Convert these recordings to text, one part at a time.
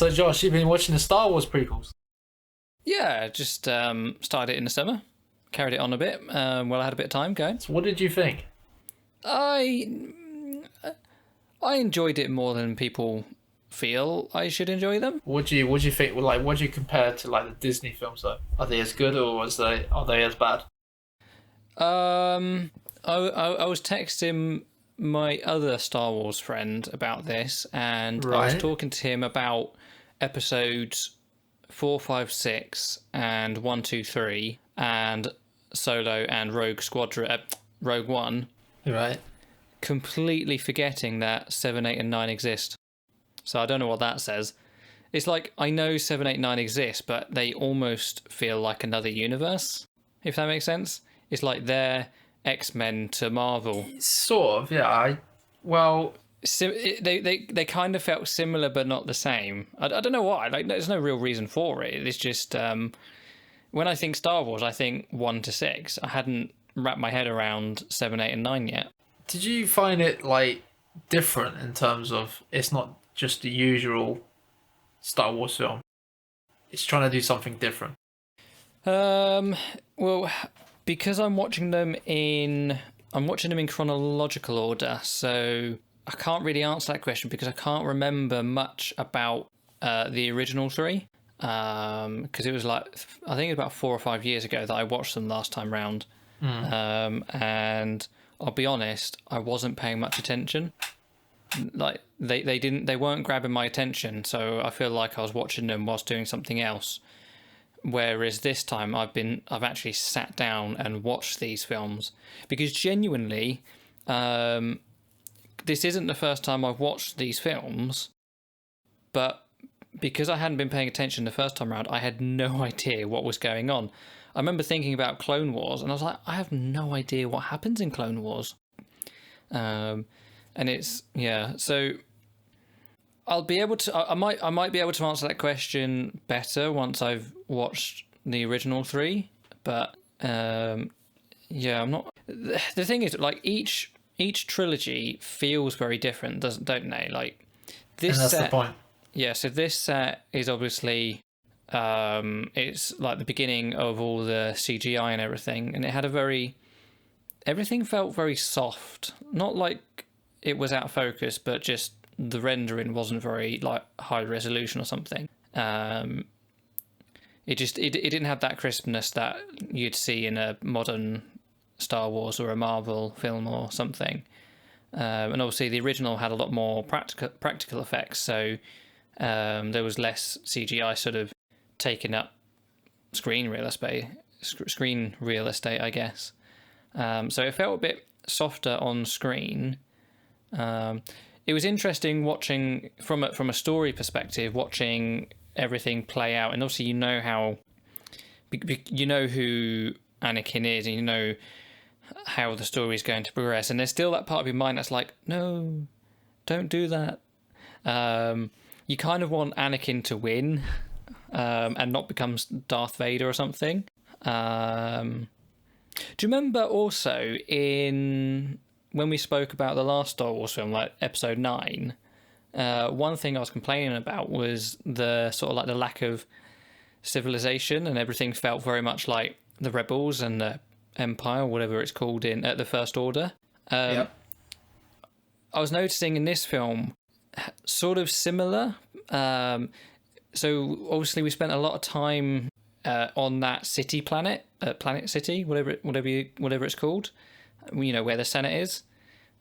So, Josh, you've been watching the Star Wars prequels. Yeah, just started it in the summer, carried it on a bit. Well, I had a bit of time going. So what did you think? I I enjoyed it more than people feel I should enjoy them. What do you think? Like, what do you compare to like the Disney films? Though, are they as good or are they as bad? I was texting my other Star Wars friend about this, and I was Right. talking to him about episodes 4, 5, 6, and 1, 2, 3, and Solo and Rogue Squadron, Rogue One, Right. completely forgetting that 7, 8, and 9 exist. So I don't know what that says. It's like I know 7, 8, 9 exist, but they almost feel like another universe, if that makes sense. It's like they're X-Men to Marvel. Sort of. Yeah. Well, They kind of felt similar but not the same. I don't know why. Like, there's no real reason for it. It's just when I think Star Wars, I think 1 to 6. I hadn't wrapped my head around 7, 8, and 9 yet. did you find it like different in terms of it's not just the usual Star Wars film? It's trying to do something different. Well, because I'm watching them in chronological order, so I can't really answer that question because I can't remember much about the original three. Because it was like I think it was about 4 or 5 years ago that I watched them last time round. And I'll be honest, I wasn't paying much attention. Like they weren't grabbing my attention, so I feel like I was watching them whilst doing something else. Whereas this time I've actually sat down and watched these films because genuinely, this isn't the first time I've watched these films, but because I hadn't been paying attention the first time around, I had no idea what was going on. I remember thinking about Clone Wars, and I was like, I have no idea what happens in Clone Wars. And it's so I'll be able to. I might be able to answer that question better once I've watched the original three. But I'm not. The thing is, like each trilogy feels very different, don't they? Like this And that's set. the point. Yeah, so this set is obviously it's like the beginning of all the CGI and everything, and it had everything felt very soft. Not like it was out of focus, but just the rendering wasn't very like high resolution or something. It didn't have that crispness that you'd see in a modern Star Wars or a Marvel film or something. And obviously the original had a lot more practical effects, so there was less CGI sort of taking up screen real estate, I guess. So it felt a bit softer on screen. It was interesting watching from a story perspective, watching everything play out, and obviously you know who Anakin is, and you know how the story is going to progress, and there's still that part of your mind that's like, no, don't do that. You kind of want Anakin to win and not become Darth Vader or something. Do you remember also when we spoke about the last Star Wars film, like Episode 9, one thing I was complaining about was the sort of like the lack of civilization, and everything felt very much like the Rebels and the Empire, whatever it's called at the First Order. Yep. I was noticing in this film sort of similar. So obviously we spent a lot of time on that city planet City, whatever it's called. You know where the Senate is.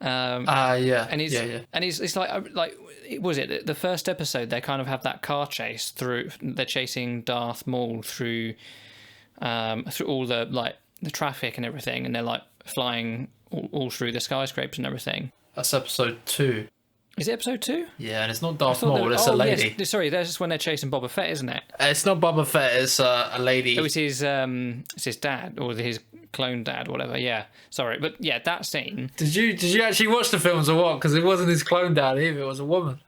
Yeah. And it's it's like was it the first episode? They kind of have that car chase through. They're chasing Darth Maul through all the like the traffic and everything, and they're like flying all through the skyscrapers and everything. That's episode 2. Is it episode 2? Yeah, and it's not Darth Maul, it's a lady. Yes, sorry, that's just when they're chasing Boba Fett, isn't it? It's not Boba Fett, it's a lady. It was his dad or his clone dad or whatever. Yeah, sorry, but yeah, that scene. Did you actually watch the films or what? Because it wasn't his clone dad either, it was a woman.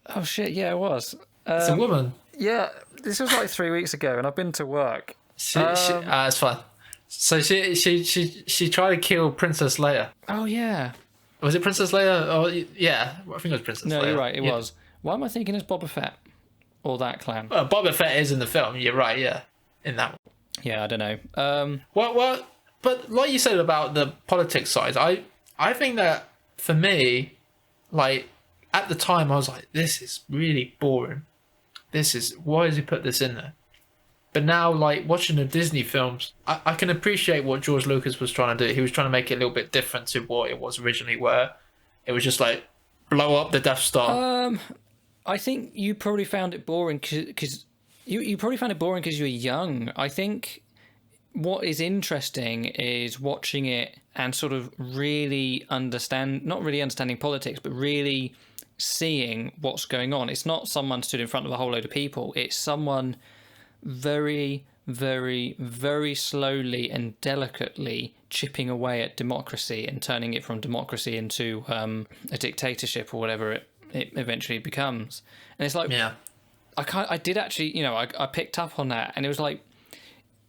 Oh shit, yeah, it was. It's a woman. Yeah, this was like 3 weeks ago, and I've been to work. It's fine. So she tried to kill Princess Leia. Oh yeah. Was it Princess Leia? Oh yeah, I think it was Princess Leia. No, you're right. It was Why am I thinking it's Boba Fett or that clan? Well, Boba Fett is in the film. You're right. Yeah, in that one. Yeah, I don't know. But like you said about the politics side, I think that for me, like at the time, I was like, this is really boring. Why has he put this in there? But now, like watching the Disney films, I can appreciate what George Lucas was trying to do. He was trying to make it a little bit different to what it was originally, where it was just like blow up the Death Star. I think you probably found it boring because you probably found it boring because you were young. I think what is interesting is watching it and sort of really not really understanding politics, but really seeing what's going on. It's not someone stood in front of a whole load of people. It's someone very, very, very slowly and delicately chipping away at democracy and turning it from democracy into a dictatorship or whatever it eventually becomes. And it's like, Yeah. I did actually, I picked up on that, and it was like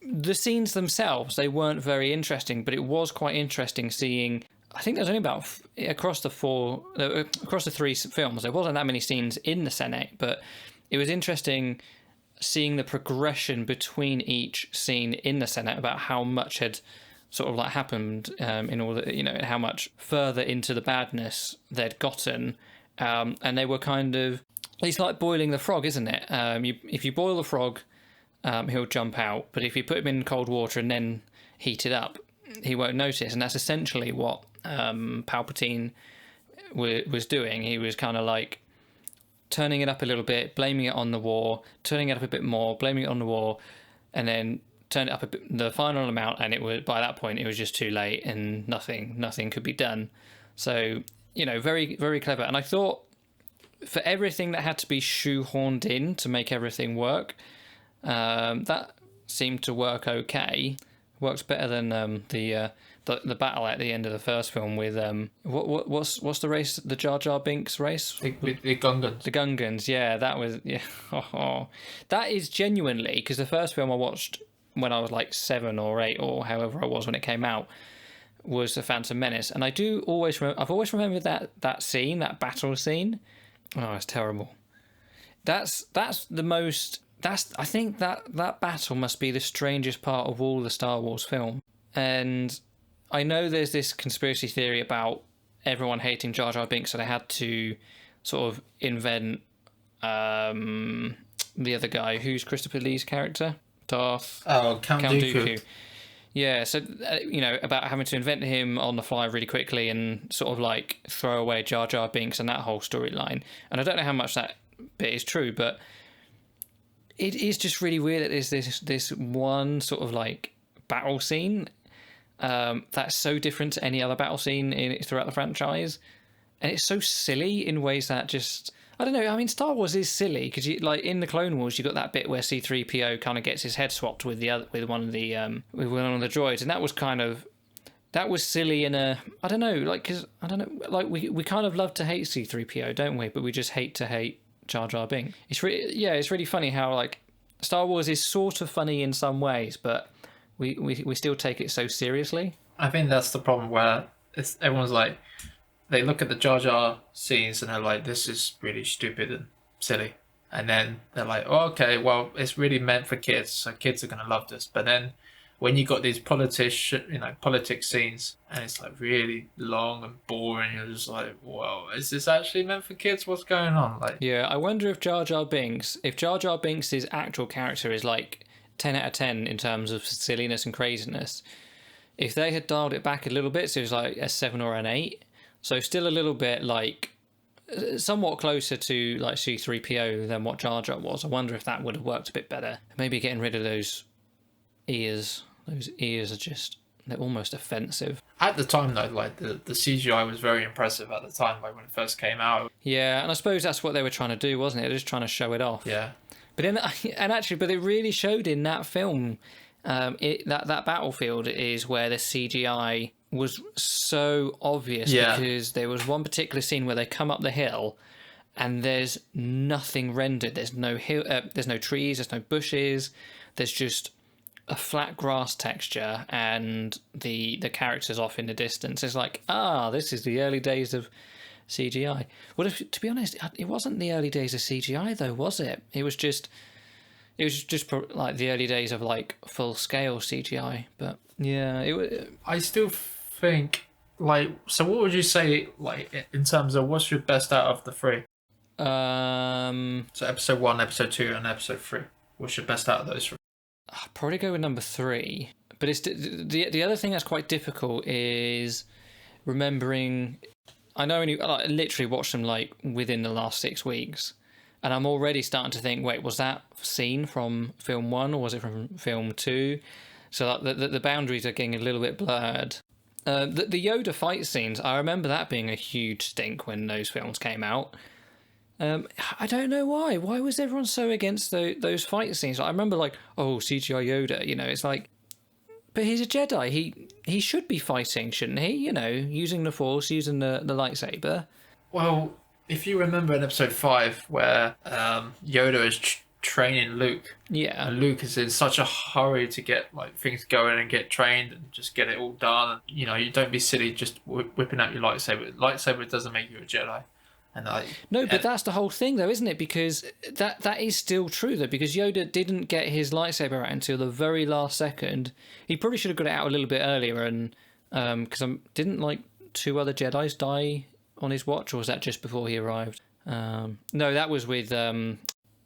the scenes themselves, they weren't very interesting, but it was quite interesting seeing. I think there's only about across the three films, there wasn't that many scenes in the Senate, but it was interesting seeing the progression between each scene in the Senate about how much had sort of like happened in all the, how much further into the badness they'd gotten, and they were kind of. It's like boiling the frog, isn't it? If you boil the frog, he'll jump out. But if you put him in cold water and then heat it up, he won't notice. And that's essentially what Palpatine was doing. He was kind of like turning it up a little bit, blaming it on the war, turning it up a bit more, blaming it on the war, and then turn it up a bit, the final amount. And it was, by that point, it was just too late, and nothing could be done. So very, very clever. And I thought, for everything that had to be shoehorned in to make everything work, that seemed to work okay. Works better than the battle at the end of the first film with what's the race? The Jar Jar Binks race? The Gungans. The Gungans, yeah, that was that is genuinely, because the first film I watched when I was like 7 or 8 or however I was when it came out was The Phantom Menace, and I've always remembered that scene, that battle scene. Oh, it's terrible. That's the most. I think that battle must be the strangest part of all the Star Wars film. And I know there's this conspiracy theory about everyone hating Jar Jar Binks, so they had to sort of invent the other guy, who's Christopher Lee's character, Darth. Oh, Count Dooku. Yeah, so about having to invent him on the fly really quickly and sort of like throw away Jar Jar Binks and that whole storyline. And I don't know how much that bit is true, but it is just really weird that there's this one sort of like battle scene that's so different to any other battle scene throughout the franchise, and it's so silly in ways that just. I don't know. I mean, Star Wars is silly because like in the Clone Wars, you got that bit where C-3PO kind of gets his head swapped with one of the droids, and that was silly in a, I don't know, like, because I don't know, like we kind of love to hate C-3PO, don't we? But we just hate to hate Jar Jar Binks. It's really funny how like Star Wars is sort of funny in some ways, but we still take it so seriously. I think that's the problem where everyone's like. They look at the Jar Jar scenes and they're like, this is really stupid and silly. And then they're like, oh, okay, well, it's really meant for kids, so kids are going to love this. But then when you got these politics scenes and it's like really long and boring, you're just like, well, is this actually meant for kids? What's going on? Like, yeah, I wonder if Jar Jar Binks' actual character is like 10 out of 10 in terms of silliness and craziness. If they had dialed it back a little bit, so it was like a 7 or an 8, so still a little bit like somewhat closer to like C-3PO than what Jar Jar was. I wonder if that would have worked a bit better. Maybe getting rid of those ears. Those ears are just, they're almost offensive. At the time though, like the CGI was very impressive at the time, like when it first came out. Yeah, and I suppose that's what they were trying to do, wasn't it? They're just trying to show it off. Yeah. But but it really showed in that film. That battlefield is where the CGI was so obvious, because there was one particular scene where they come up the hill and there's nothing rendered. There's no hill, there's no trees, there's no bushes. There's just a flat grass texture, and the characters off in the distance. It's like, this is the early days of CGI. Well, to be honest, it wasn't the early days of CGI though, was it? It was just like the early days of like full scale CGI. But yeah, I still think like. So, what would you say like in terms of what's your best out of the three? So episode 1, episode 2, and episode 3. What's your best out of those 3? I'd probably go with number 3. But it's the other thing that's quite difficult is remembering. I know I literally watched them like within the last 6 weeks, and I'm already starting to think, wait, was that scene from film 1 or was it from film 2? So the boundaries are getting a little bit blurred. The Yoda fight scenes, I remember that being a huge stink when those films came out. I don't know why. Why was everyone so against those fight scenes? I remember like, oh, CGI Yoda, it's like, but he's a Jedi. He should be fighting, shouldn't he? Using the Force, using the lightsaber. Well, if you remember in episode 5 where Yoda is training Luke. Yeah. And Luke is in such a hurry to get like things going and get trained and just get it all done. You don't be silly just whipping out your lightsaber. Lightsaber doesn't make you a Jedi. No, but that's the whole thing, though, isn't it? Because that is still true, though, because Yoda didn't get his lightsaber out until the very last second. He probably should have got it out a little bit earlier, and because didn't like 2 other Jedis die on his watch, or was that just before he arrived? No, that was with Samuel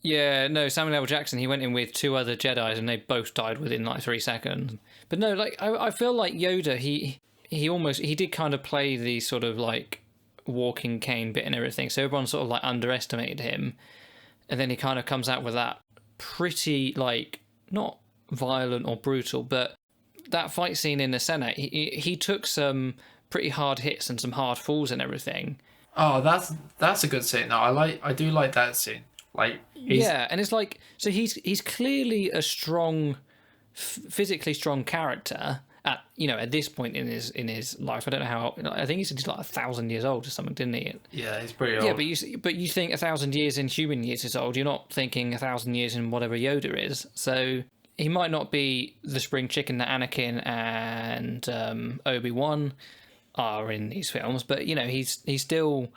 L. Jackson. He went in with 2 other Jedis, and they both died within like 3 seconds. But no, like I feel like Yoda, he did kind of play the sort of like walking cane bit and everything, so everyone sort of like underestimated him, and then he kind of comes out with that pretty like not violent or brutal, but that fight scene in the Senate, he took some pretty hard hits and some hard falls and everything. Oh, that's a good scene. No, I do like that scene. Like and it's like, so he's clearly a strong, physically strong character. At this point in his life, I don't know how. I think he's like 1,000 years old or something, didn't he? Yeah, he's pretty old. Yeah, but you think 1,000 years in human years is old. You're not thinking 1,000 years in whatever Yoda is. So he might not be the spring chicken that Anakin and Obi-Wan are in these films, but he's still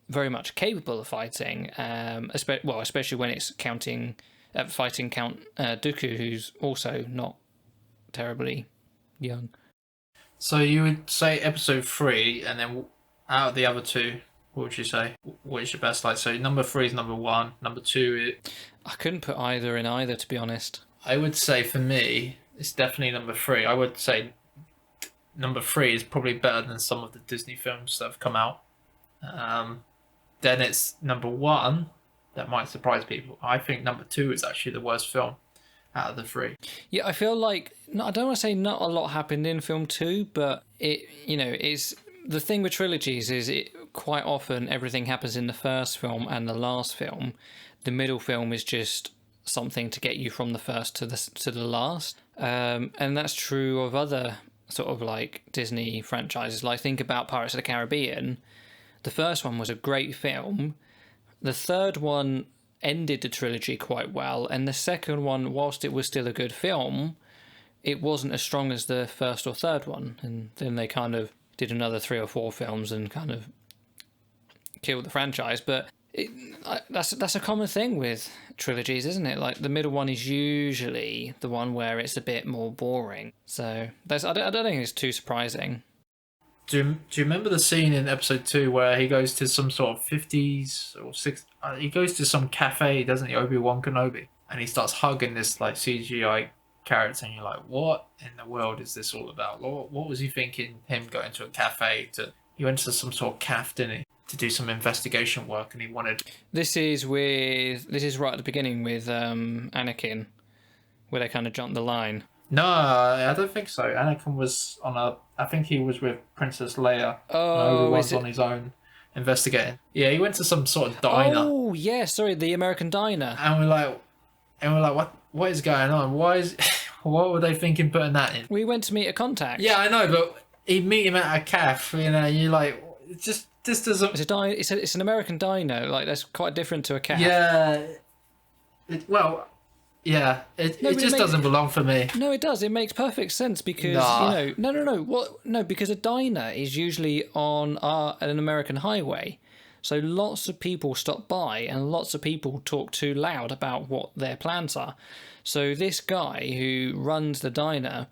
very much capable of fighting. Especially when it's fighting Count Dooku, who's also not terribly young. So you would say episode 3, and then out of the other 2, what would you say? What is your best? Like, so number 3 is number 1, number 2 I couldn't put either in either, to be honest. I would say for me, it's definitely number 3. I would say number 3 is probably better than some of the Disney films that have come out. Then it's number 1. That might surprise people. I think number 2 is actually the worst film out of the 3. Yeah, I feel like, I don't want to say not a lot happened in film 2, but it's the thing with trilogies is quite often everything happens in the first film and the last film. The middle film is just something to get you from the first to the last, and that's true of other sort of like Disney franchises. Like think about Pirates of the Caribbean. The first one was a great film. The third one ended the trilogy quite well, and the second one, whilst it was still a good film, it wasn't as strong as the first or third one, and then they kind of did another 3 or 4 films and kind of killed the franchise. But that's a common thing with trilogies, isn't it? Like the middle one is usually the one where it's a bit more boring, so I don't think it's too surprising. Do you remember the scene in episode 2 where he goes to some sort of 50s or 60s? He goes to some cafe, doesn't he, Obi-Wan Kenobi? And he starts hugging this like CGI character, and you're like, what in the world is this all about? What was he thinking, him going to a cafe? He went to some sort of caf, didn't he? To do some investigation work, and he wanted... This is right at the beginning with Anakin, where they kind of jumped the line. No, I don't think so. Anakin was I think he was with Princess Leia. Oh, Obi-Wan's on his own investigating. Yeah, he went to some sort of diner. Oh, yeah, sorry, the American diner. And we're like, what is going on? What were they thinking putting that in? We went to meet a contact. Yeah, I know, but he'd meet him at a cafe, you're like, just this doesn't... It's an American diner, like that's quite different to a cafe. Yeah. Well, Yeah, No, it but just doesn't belong for me. No, it does. It makes perfect sense because Nah. no. What? No, because a diner is usually on an American highway, so lots of people stop by and lots of people talk too loud about what their plans are. So this guy who runs the diner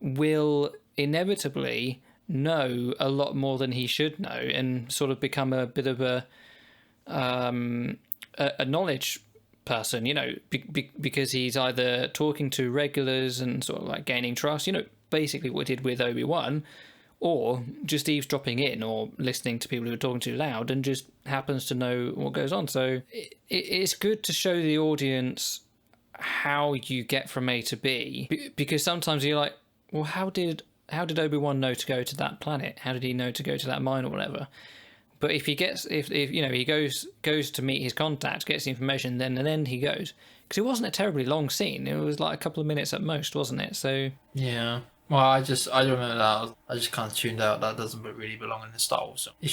will inevitably know a lot more than he should know and sort of become a bit of a knowledge person, because he's either talking to regulars and sort of like gaining trust, basically what he did with Obi-Wan, or just eavesdropping in or listening to people who are talking too loud and just happens to know what goes on. So it's good to show the audience how you get from A to B, because sometimes you're like, well, how did Obi-Wan know to go to that planet? How did he know to go to that mine or whatever? But if he goes to meet his contact, gets the information, then he goes. Because it wasn't a terribly long scene. It was like a couple of minutes at most, wasn't it? So Yeah. Well, I remember that. I just kind of tuned out. That doesn't really belong in the Star Wars. They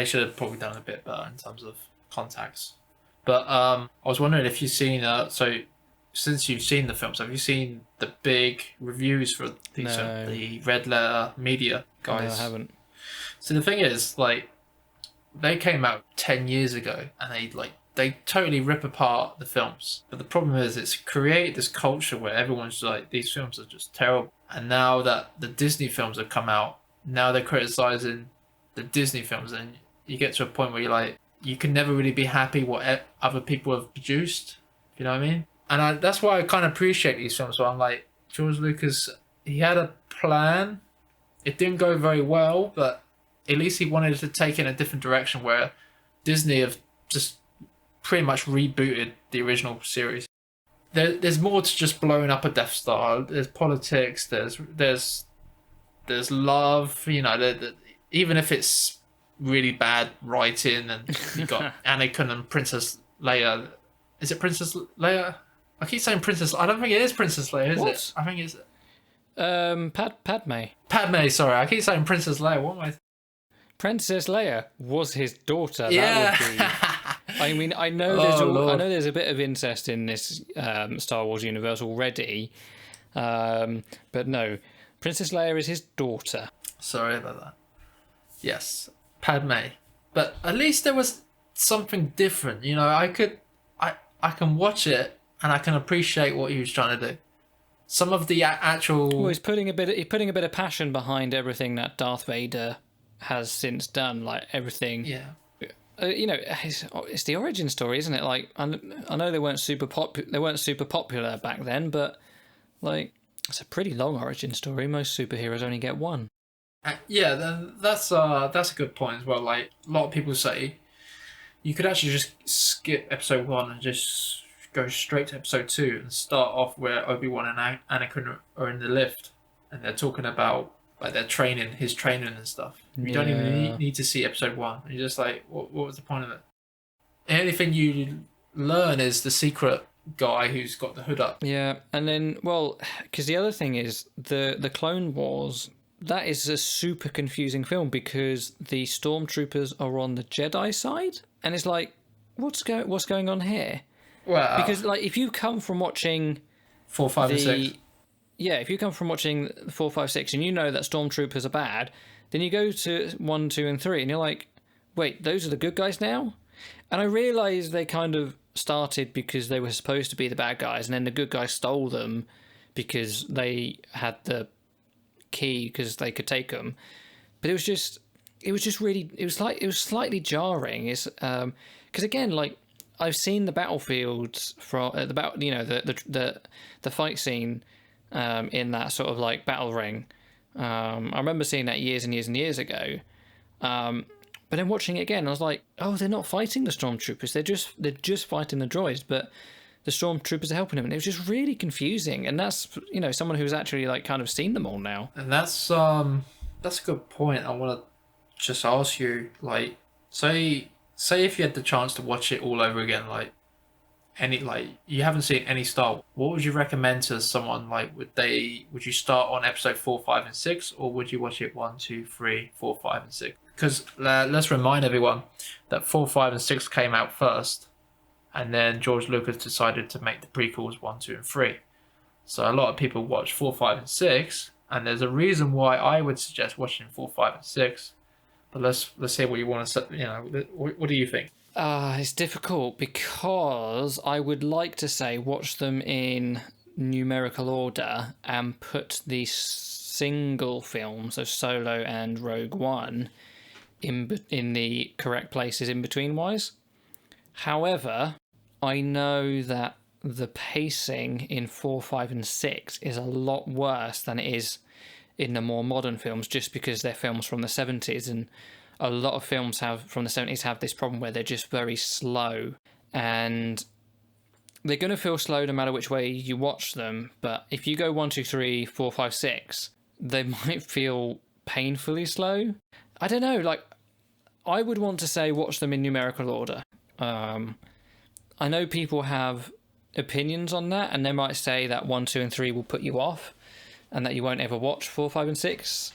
should have probably done a bit better in terms of contacts. But I was wondering if you've seen. So since you've seen the films, have you seen the big reviews for these the Red Letter Media guys? No, I haven't. So the thing is, like, they came out 10 years ago and they totally rip apart the films. But the problem is it's created this culture where everyone's like, these films are just terrible. And now that the Disney films have come out, now they're criticizing the Disney films, and you get to a point where you're like, you can never really be happy what other people have produced. You know what I mean? And that's why I kind of appreciate these films. So I'm like, George Lucas, he had a plan. It didn't go very well, but at least he wanted to take in a different direction, where Disney have just pretty much rebooted the original series. There's more to just blowing up a Death Star. There's politics. There's love. Even if it's really bad writing, and you got Anakin and Princess Leia. Is it Princess Leia? I keep saying Princess. I don't think it is Princess Leia, is it? I think it's Padme. Padme. Sorry, I keep saying Princess Leia. What am I? Princess Leia was his daughter. Yeah. That would be. I mean, I know there's a bit of incest in this Star Wars universe already, but no, Princess Leia is his daughter. Sorry about that. Yes, Padme. But at least there was something different. I can watch it and I can appreciate what he was trying to do. Some of the actual. Well, he's putting a bit of passion behind everything that Darth Vader has since done, like everything. Yeah. It's the origin story, isn't it? Like, I know they weren't super popular back then, but like, it's a pretty long origin story. Most superheroes only get one. Yeah, that's a good point as well. Like, a lot of people say you could actually just skip episode 1 and just go straight to episode 2 and start off where Obi-Wan and Anakin are in the lift and they're talking about like his training and stuff. You don't even need to see episode 1. You're just like, what was the point of it? The only thing you learn is the secret guy who's got the hood up. Yeah, and then, well, because the other thing is the Clone Wars. That is a super confusing film because the stormtroopers are on the Jedi side, and it's like, what's going on here? Well, because like if you come from watching 4, 5, and 6. Yeah, if you come from watching 4, 5, 6 and you know that stormtroopers are bad, then you go to 1, 2, and 3 and you're like, wait, those are the good guys now? And I realised they kind of started because they were supposed to be the bad guys, and then the good guys stole them because they had the key because they could take them. But it was slightly jarring. It's because again, like, I've seen the battlefields from the fight scene in that sort of like battle ring. I remember seeing that years and years and years ago. But then watching it again, I was like, oh, they're not fighting the stormtroopers. They're just fighting the droids, but the stormtroopers are helping them. And it was just really confusing. And that's, someone who's actually like kind of seen them all now. And that's a good point. I want to just ask you, like, say if you had the chance to watch it all over again, like you haven't seen any Star Wars, what would you recommend to someone? Like, would you start on episode 4, 5, and 6, or would you watch it 1, 2, 3, 4, 5, and 6? Because let's remind everyone that 4, 5, and 6 came out first, and then George Lucas decided to make the prequels 1, 2, and 3. So a lot of people watch 4, 5, and 6, and there's a reason why I would suggest watching 4, 5, and 6. But let's hear what you want to say. What do you think? It's difficult because I would like to say watch them in numerical order and put the single films, so Solo and Rogue One, in the correct places in between wise. However, I know that the pacing in 4, 5, and 6 is a lot worse than it is in the more modern films, just because they're films from the 70s, and a lot of films from the 70s have this problem where they're just very slow, and they're going to feel slow no matter which way you watch them. But if you go 1, 2, 3, 4, 5, 6, they might feel painfully slow. I don't know, like, I would want to say watch them in numerical order. I know people have opinions on that, and they might say that 1, 2, and 3 will put you off and that you won't ever watch 4, 5, and 6.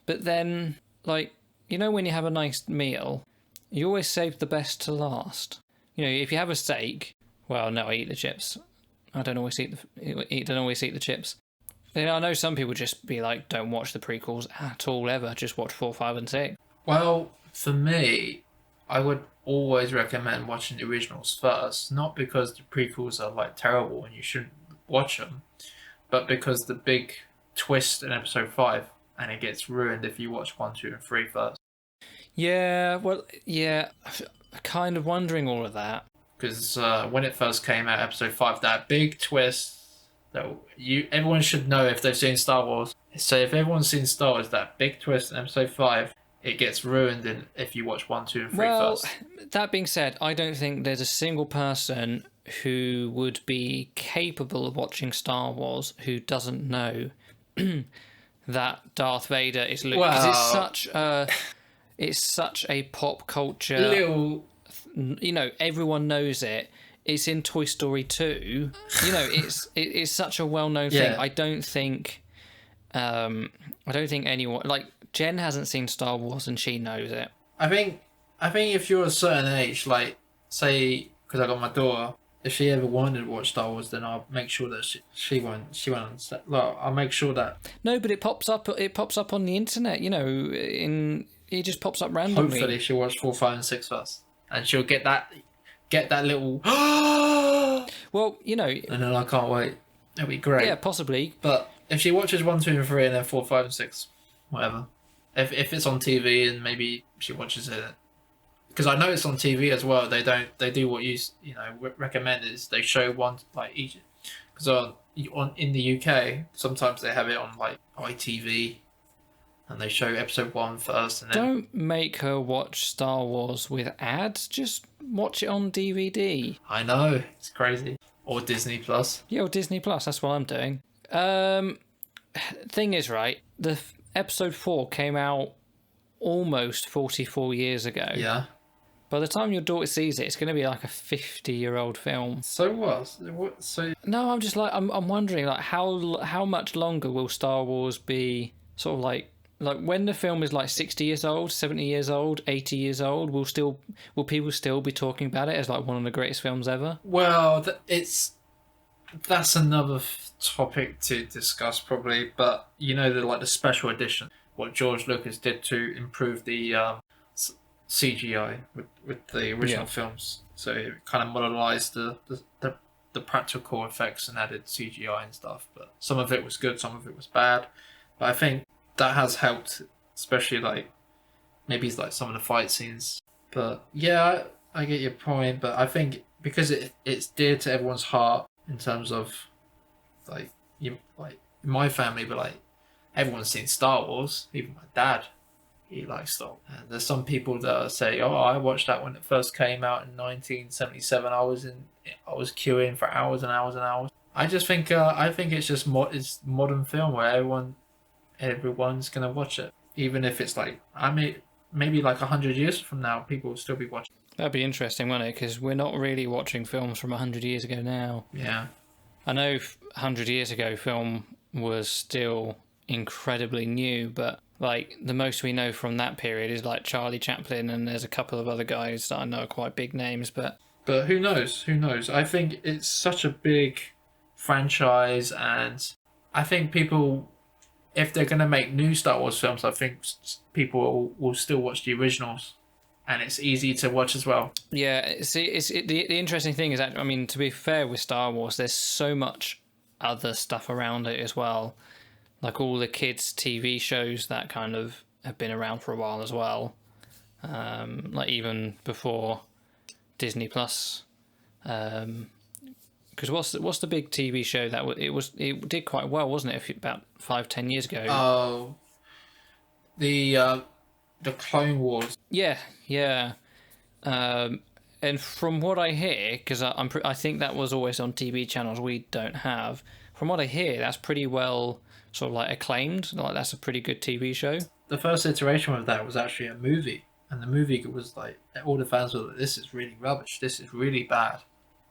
But then, like, when you have a nice meal, you always save the best to last. If you have a steak, well, no, I eat the chips. I don't always eat the chips. I know some people just be like, don't watch the prequels at all ever, just watch 4, 5, and 6. Well, for me, I would always recommend watching the originals first, not because the prequels are like terrible and you shouldn't watch them, but because the big twist in episode 5, and it gets ruined if you watch 1, 2, and 3 first. Yeah, well, yeah, kind of wondering all of that. Because when it first came out, episode 5, that big twist that everyone should know if they've seen Star Wars. So if everyone's seen Star Wars, that big twist in episode 5, it gets ruined if you watch 1, 2, and 3 first. That being said, I don't think there's a single person who would be capable of watching Star Wars who doesn't know that Darth Vader is Luke. Because it's such a pop culture. Everyone knows it. It's in Toy Story 2. It's such a well-known thing. I don't think anyone, like, Jen hasn't seen Star Wars and she knows it. I think if you're a certain age, like, say, because I got my daughter, if she ever wanted to watch Star Wars, then I'll make sure that she won't understand. Like, I'll make sure that. No, but it pops up on the internet. It just pops up randomly. Hopefully, she'll watch 4, 5, and 6 first, and she'll get that little. Well, And then I can't wait. It'll be great. Yeah, possibly. But if she watches 1, 2, and 3, and then 4, 5, and 6, whatever. If it's on TV and maybe she watches it, because I know it's on TV as well. They do what you recommend is they show one like each, because in the UK sometimes they have it on like ITV, and they show episode 1 first, and then don't make her watch Star Wars with ads. Just watch it on DVD. I know, it's crazy. Or Disney Plus. Yeah, or Disney Plus. That's what I'm doing. Thing is, right, the episode 4 came out almost 44 years ago. Yeah. By the time your daughter sees it, it's going to be like a 50-year-old film. So what? So no, I'm just like I'm wondering, like, how much longer will Star Wars be sort of like when the film is like 60 years old, 70 years old, 80 years old? Will people still be talking about it as like one of the greatest films ever? Well, that's another topic to discuss probably, but the special edition, what George Lucas did to improve the CGI with the original films, so it kind of modelized the practical effects and added CGI and stuff. But some of it was good, some of it was bad. But I think that has helped, especially like maybe it's like some of the fight scenes. But yeah, I get your point. But I think because it's dear to everyone's heart in terms of like my family, but like everyone's seen Star Wars, even my dad. He likes Star Wars. And there's some people that say, "Oh, I watched that when it first came out in 1977. I was queuing for hours and hours and hours." I just think it's just it's modern film where everyone's gonna watch it, even if it's like maybe like 100 years from now, people will still be watching. That'd be interesting, wouldn't it? Because we're not really watching films from 100 years ago now. Yeah, I know 100 years ago film was still incredibly new, but like the most we know from that period is like Charlie Chaplin, and there's a couple of other guys that I know are quite big names, but But who knows? Who knows? I think it's such a big franchise, and I think people, if they're going to make new Star Wars films, I think people will still watch the originals, and it's easy to watch as well. Yeah, see, the interesting thing is that, I mean, to be fair with Star Wars, there's so much other stuff around it as well. Like all the kids' TV shows that kind of have been around for a while as well. Like even before Disney Plus. Because what's the big TV show that it did quite well, wasn't it? About 5-10 years ago. Oh, the Clone Wars. Yeah. And from what I hear, because I think that was always on TV channels we don't have. From what I hear, that's pretty well sort of like acclaimed. Like that's a pretty good TV show. The first iteration of that was actually a movie, and the movie was like all the fans were like, "This is really rubbish. This is really bad."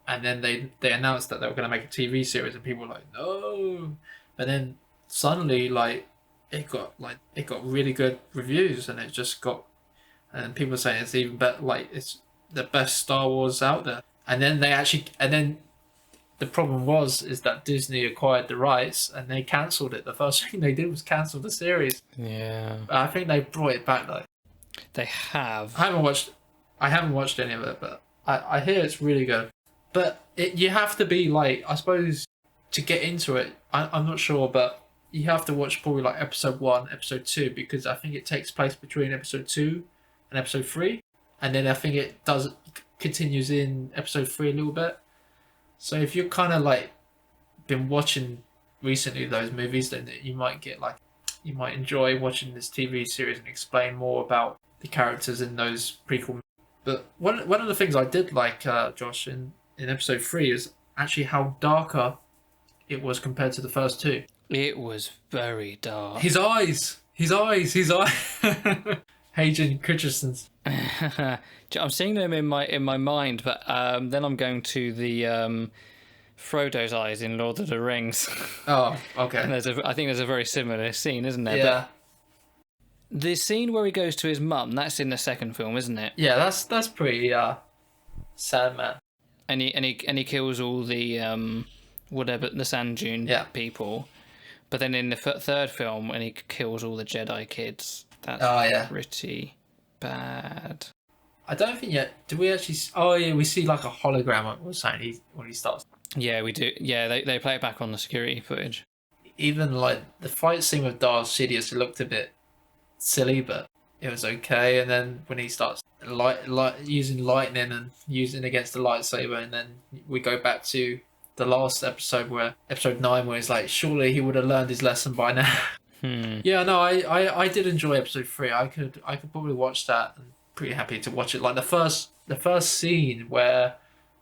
And then they announced that they were going to make a TV series, and people were like, "No!" But then suddenly, like, it got really good reviews, and it just got, and people were saying it's even better. Like, it's the best Star Wars out there. And then the problem is that Disney acquired the rights, and they cancelled it. The first thing they did was cancel the series. Yeah. I think they brought it back though. They have. I haven't watched any of it, but I hear it's really good. But you have to be like, I suppose, to get into it. I'm not sure, but you have to watch probably like episode 1, episode 2, because I think it takes place between episode 2 and episode 3, and then I think it continues in episode 3 a little bit. So if you're kind of like been watching recently those movies, then you might enjoy watching this TV series and explain more about the characters in those prequel. But one of the things I did like, Josh, in episode 3 is actually how darker it was compared to the first 2. It was very dark. His eyes. Hayden Christensen's. I'm seeing them in my mind, but then I'm going to the Frodo's eyes in Lord of the Rings. Oh, okay. And I think there's a very similar scene, isn't there? Yeah. But the scene where he goes to his mum, that's in the second film, isn't it? Yeah, that's pretty sad, man. And he kills all the whatever the sand dune people. But then in the third film, when he kills all the Jedi kids, that's pretty bad. I don't think yet. Do we actually? Oh yeah, we see like a hologram or something when he starts. Yeah, we do. Yeah, they play it back on the security footage. Even like the fight scene with Darth Sidious looked a bit silly, but it was okay. And then when he starts using lightning and using against the lightsaber, and then we go back to the last episode, episode 9, where he's like, surely he would have learned his lesson by now. Yeah, no, I did enjoy episode 3. I could probably watch that, and pretty happy to watch it. Like the first scene where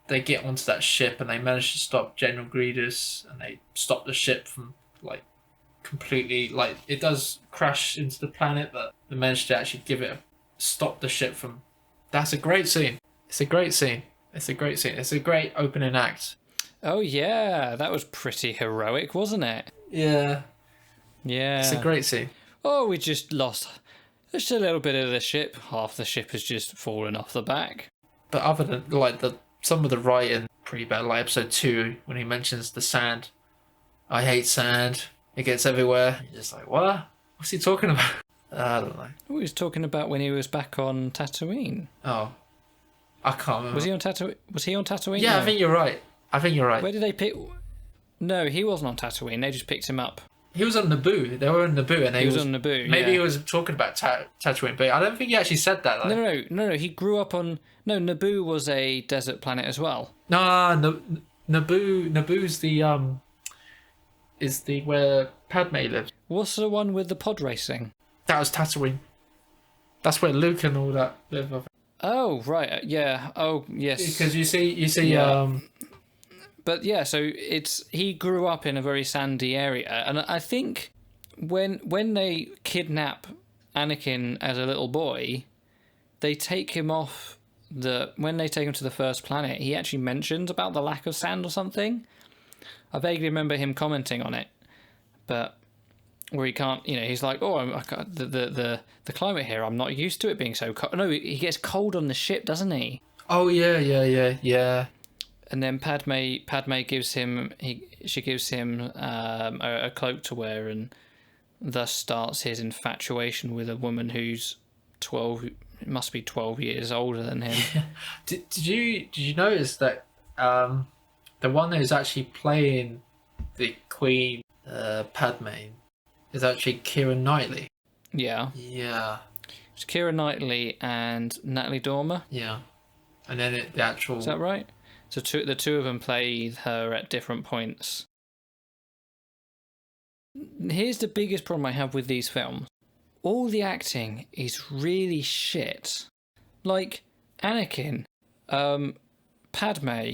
they get onto that ship and they manage to stop General Grievous, and they stop the ship from like completely, like it does crash into the planet, but they manage to actually stop the ship from. That's a great scene. It's a great scene. It's a great opening act. Oh yeah, that was pretty heroic, wasn't it? Yeah. Yeah. It's a great scene. Oh, we just lost just a little bit of the ship. Half the ship has just fallen off the back. But other than like some of the writing, pretty bad. Like episode 2, when he mentions the sand. I hate sand. It gets everywhere. You're just like, what? What's he talking about? I don't know. He was talking about when he was back on Tatooine. Oh. I can't remember. Was he on Tatooine? Yeah, No. I think you're right. Where did they pick... No, he wasn't on Tatooine. They just picked him up. He was on Naboo. They were on Naboo, and he was on Naboo. Maybe yeah. he was talking about Tatooine, but I don't think he actually said that. Though. No. He grew up on. No, Naboo was a desert planet as well. No, Naboo's is the where Padme lives. What's the one with the pod racing? That was Tatooine. That's where Luke and all that live. I think. Oh right, yeah. Oh yes. Because you see. Yeah. But yeah, so he grew up in a very sandy area, and I think when they kidnap Anakin as a little boy, they take him off when they take him to the first planet. He actually mentions about the lack of sand or something. I vaguely remember him commenting on it, but where he can't, he's like, oh, I can't, the climate here, I'm not used to it being so cold. No, he gets cold on the ship, doesn't he? Oh yeah. And then Padme gives him she gives him a cloak to wear, and thus starts his infatuation with a woman who's 12, it must be 12 years older than him. Did you notice that the one who's actually playing the Queen Padme is actually Keira Knightley? Yeah. Yeah, It's Keira Knightley and Natalie Dormer. yeah. And then the actual. Is that right? So the two of them play her at different points. Here's the biggest problem I have with these films. All the acting is really shit. Like Anakin, Padme,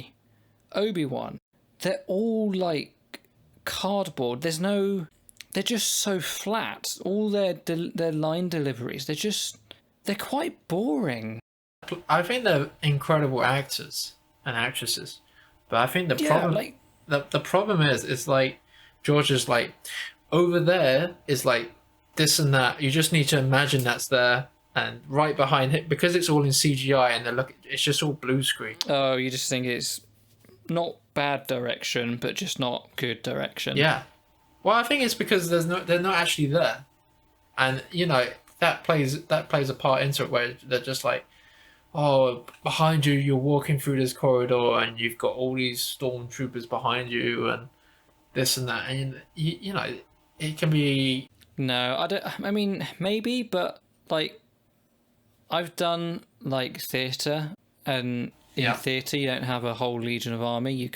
Obi-Wan. They're all like cardboard. They're just so flat. All their line deliveries, they're quite boring. I think they're incredible actors and actresses, but I think the problem is it's like George is like over there is like this and that. You just need to imagine that's there, and right behind it because it's all in CGI and it's just all blue screen. Oh, you just think it's not bad direction, but just not good direction. Yeah. Well, I think it's because they're not actually there, and that plays a part into it where they're just like, oh, behind you, you're walking through this corridor and you've got all these stormtroopers behind you and this and that, and it can be. No, I don't. I mean, maybe, but like, I've done like theatre, and in theatre you don't have a whole legion of army. You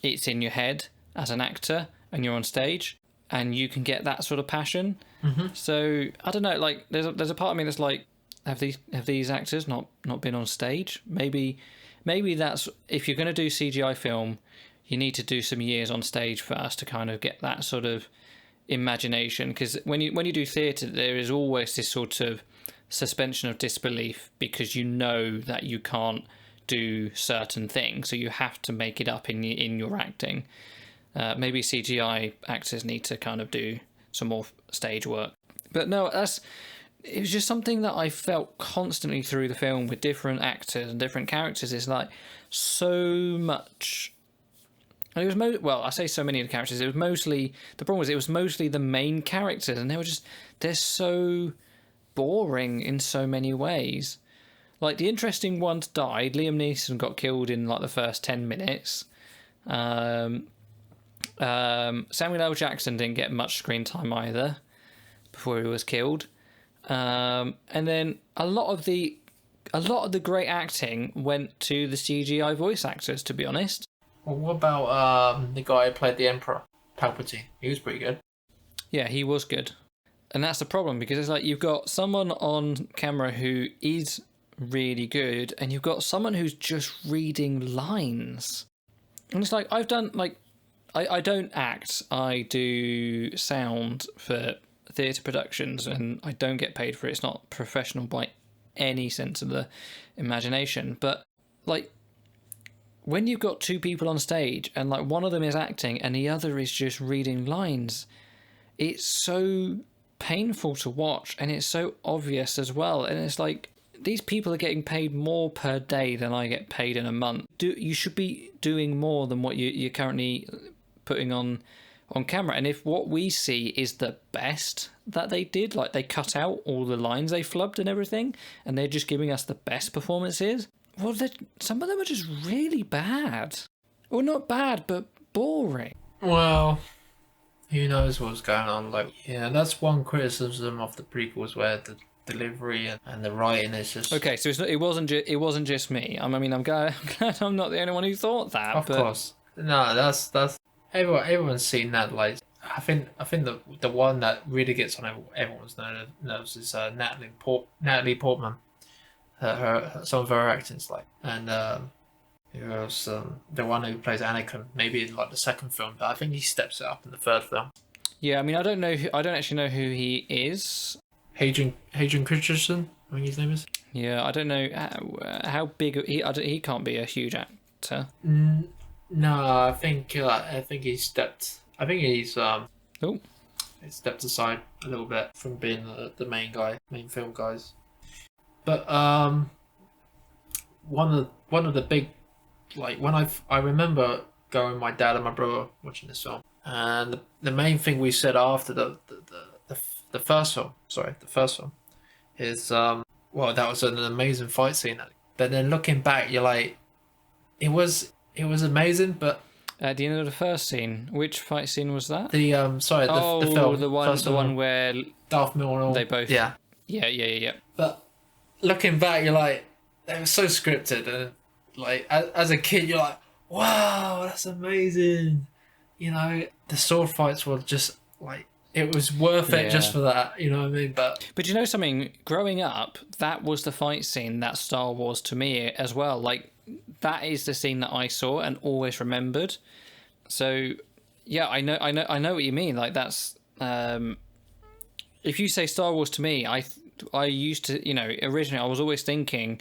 it's in your head as an actor, and you're on stage, and you can get that sort of passion. Mm-hmm. So I don't know. Like, there's a part of me that's like, have these actors not been on stage? Maybe that's, if you're going to do CGI film, you need to do some years on stage first to kind of get that sort of imagination. Because when you do theatre, there is always this sort of suspension of disbelief because you know that you can't do certain things, so you have to make it up in your acting. Maybe CGI actors need to kind of do some more stage work. But no, it was just something that I felt constantly through the film with different actors and different characters. It's like so much. And it was I say so many of the characters. The problem was it was mostly the main characters, and they're so boring in so many ways. Like, the interesting ones died. Liam Neeson got killed in like the first 10 minutes. Samuel L. Jackson didn't get much screen time either before he was killed. And then a lot of the great acting went to the CGI voice actors, to be honest. Well, what about the guy who played the Emperor, Palpatine? He was pretty good. Yeah, he was good. And that's the problem, because it's like you've got someone on camera who is really good, and you've got someone who's just reading lines. And it's like, I've done, like, I don't act, I do sound for theatre productions, and I don't get paid for it. It's not professional by any sense of the imagination. But, like, when you've got two people on stage, and, like, one of them is acting, and the other is just reading lines, it's so painful to watch, and it's so obvious as well. And it's like, these people are getting paid more per day than I get paid in a month. You should be doing more than what you're currently putting on camera. And if what we see is the best that they did, like they cut out all the lines they flubbed and everything, and they're just giving us the best performances, well, some of them are just really bad. Well, not bad, but boring. Well, who knows what's going on? Like, yeah, that's one criticism of the prequels, where the delivery and the writing is just. Okay, so it wasn't just me. I mean, I'm glad I'm not the only one who thought that. Of course, no, that's everyone's seen that. Like, I think the one that really gets on everyone's nerves is Natalie Portman. Her some of her acting's like, and who else? The one who plays Anakin, maybe in like the second film, but I think he steps it up in the third film. Yeah, I mean, I don't actually know who he is. Hayden Christensen, I think his name is. Yeah, I don't know how big he can't be a huge actor. No, I think he stepped. I think he's he stepped aside a little bit from being the main film guys. But one of the big, like, when I remember going with my dad and my brother watching this film, and the main thing we said after the first film, sorry, the first film, is well, that was an amazing fight scene. But then looking back, you're like, it was amazing, but At the end of the first scene, which fight scene was that? the sorry, the film, the one where Darth Maul and all, they both. yeah. Yeah. But looking back, you're like, they were so scripted, and like as a kid, you're like, wow, that's amazing. You know, the sword fights were just like, it was worth it just for that. You know what I mean? But you know something? Growing up, that was the fight scene that Star Wars to me as well. Like, that is the scene that I saw and always remembered. So yeah, I know what you mean. Like, that's if you say Star Wars to me, I used to, you know, originally I was always thinking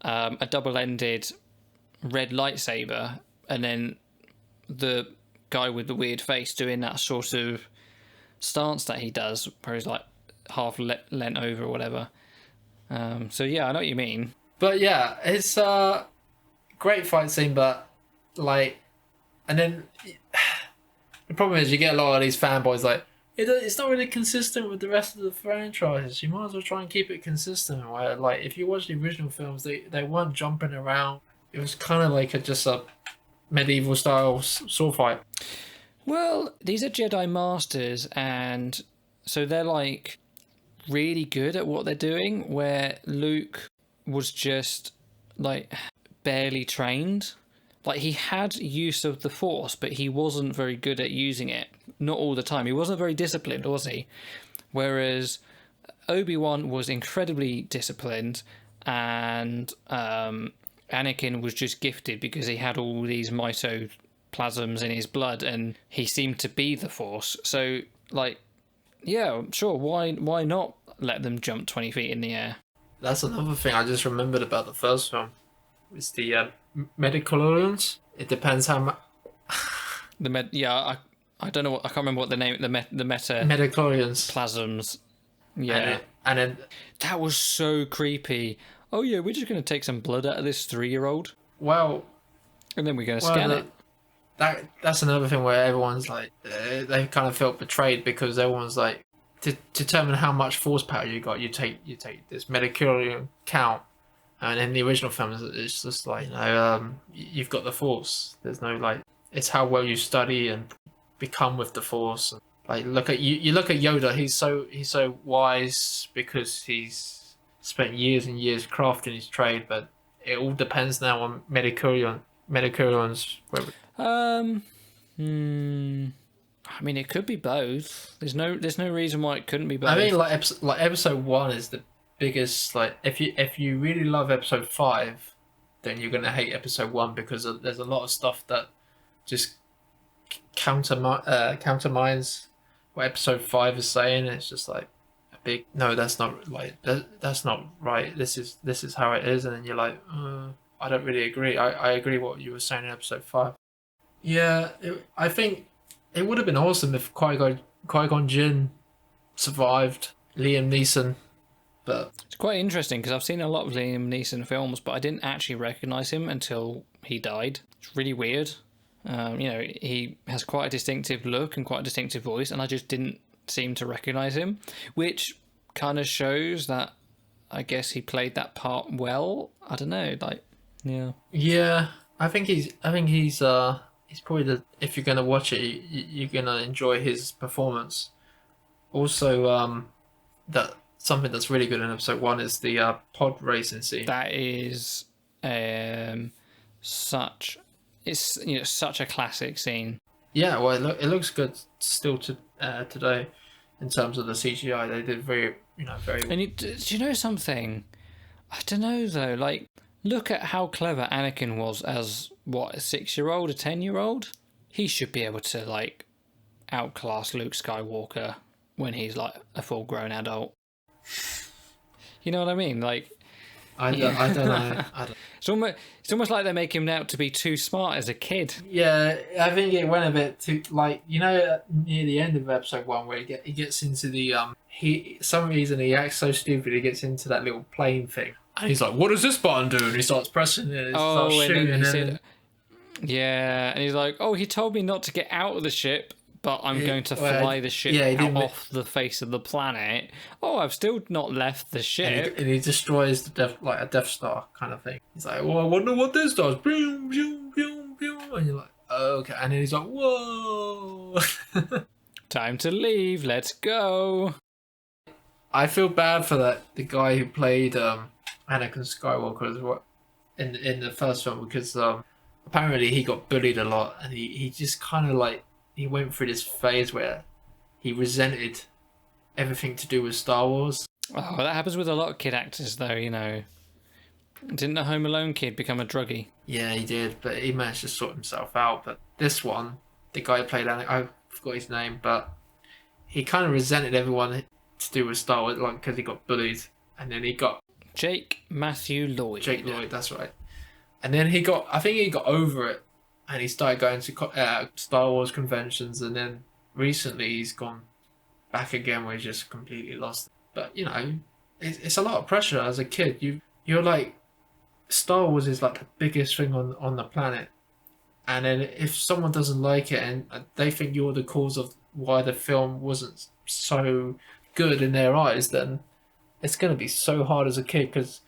a double-ended red lightsaber, and then the guy with the weird face doing that sort of stance that he does, where he's like half leant over or whatever. So yeah, I know what you mean. But yeah, it's a great fight scene, but like, and then the problem is you get a lot of these fanboys like, it's not really consistent with the rest of the franchise. You might as well try and keep it consistent. Where, like, if you watch the original films, they weren't jumping around. It was kind of like just a medieval style sword fight. Well, these are Jedi Masters, and so they're like really good at what they're doing, where Luke was just like barely trained. Like, he had use of the Force, but he wasn't very good at using it. Not all the time. He wasn't very disciplined, was he? Whereas Obi-Wan was incredibly disciplined, and Anakin was just gifted because he had all these mitoplasms in his blood, and he seemed to be the Force. So, like, yeah, sure, why not let them jump 20 feet in the air? That's another thing I just remembered about the first film. It's the midichlorians. It depends how much. I don't know what, I can't remember what the name, the meta midichlorians plasms. Yeah, and then that was so creepy. Oh yeah, we're just gonna take some blood out of this 3-year-old. Well, and then we're gonna scan it. That's another thing where everyone's like, they kind of felt betrayed, because everyone's like, to determine how much force power you got, you take this midichlorian count. And in the original films, it's just like, you know, you've got the Force. There's no, like, it's how well you study and become with the Force. And, like, look at you look at Yoda. He's so wise because he's spent years and years crafting his trade. But it all depends now on midichlorians. I mean, it could be both. There's no reason why it couldn't be both. I mean, like episode 1 is the biggest. Like, if you really love episode 5, then you're gonna hate episode 1, because there's a lot of stuff that just countermines what episode 5 is saying. It's just like a big no. That's not like that's not right. This is how it is, and then you're like, I don't really agree. I agree what you were saying in episode 5. Yeah, I think it would have been awesome if Qui-Gon Jinn survived Liam Neeson. But it's quite interesting because I've seen a lot of Liam Neeson films, but I didn't actually recognise him until he died. It's really weird. You know, he has quite a distinctive look and quite a distinctive voice, and I just didn't seem to recognise him, which kind of shows that I guess he played that part well. I don't know, like, yeah. Yeah, I think he's probably if you're gonna watch it, you're gonna enjoy his performance. Also, that. Something that's really good in episode 1 is the pod racing scene. That is such a classic scene. Yeah, well, it looks good still today in terms of the CGI. They did very well. And do you know something? I don't know though. Like, look at how clever Anakin was as a 6-year-old, a 10-year-old. He should be able to like outclass Luke Skywalker when he's like a full-grown adult. You know what I mean? Like, I don't know. It's almost like they make him out to be too smart as a kid. Yeah, I think it went a bit too, like, you know, near the end of episode 1 where he gets into the some reason he acts so stupid, he gets into that little plane thing, And he's like, what does this button do? And he starts pressing it. And Oh, starts and shooting. then he And said, yeah, and he's like, oh, he told me not to get out of the ship, but I'm going to fly the ship out off the face of the planet. Oh, I've still not left the ship. And he destroys the a Death Star kind of thing. He's like, well, I wonder what this does. Boom, boom, boom, boom. And you're like, oh, okay. And then he's like, whoa. Time to leave. Let's go. I feel bad for the guy who played Anakin Skywalker as well in the first film, because apparently he got bullied a lot, and he just kind of like, he went through this phase where he resented everything to do with Star Wars. Oh, that happens with a lot of kid actors, though, you know. Didn't the Home Alone kid become a druggie? Yeah, he did, but he managed to sort himself out. But this one, the guy who played Anakin, I forgot his name, but he kind of resented everyone to do with Star Wars, like, because he got bullied, and then he got Jake Matthew Lloyd. Jake Lloyd, that's right. And then I think he got over it, and he started going to Star Wars conventions, and then recently he's gone back again, where he's just completely lost. But you know, it's a lot of pressure as a kid. You're like, Star Wars is like the biggest thing on the planet, and then if someone doesn't like it and they think you're the cause of why the film wasn't so good in their eyes, then it's going to be so hard as a kid, because